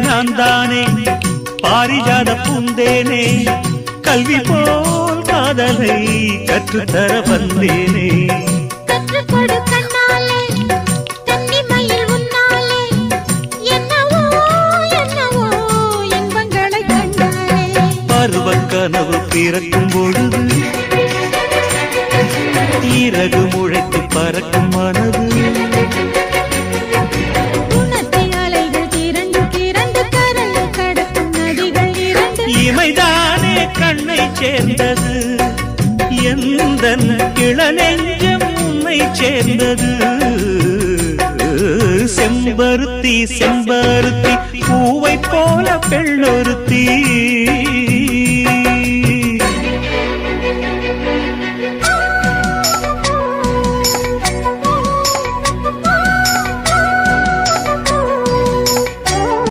நான் தானே பாரிஜாத பூந்தேனே கல்வி போல் காதலை கற்றுத்தர வந்தேனே கற்றுக்கொடு கண்ணாலே தன்னிமையில் உன்னாலே என்னவோ என்னவோ இன்பங்களை கண்டாலே பருவக் கனவு பிறக்கும் பொழுது இறகு முளைத்து பறக்கும் மனது இமைதானே கண்ணை சேர்ந்தது எந்தன் இளநெஞ்சம் உன்னை சேர்ந்தது செம்பருத்தி செம்பருத்தி பூவை போல பெண்ணொருத்தி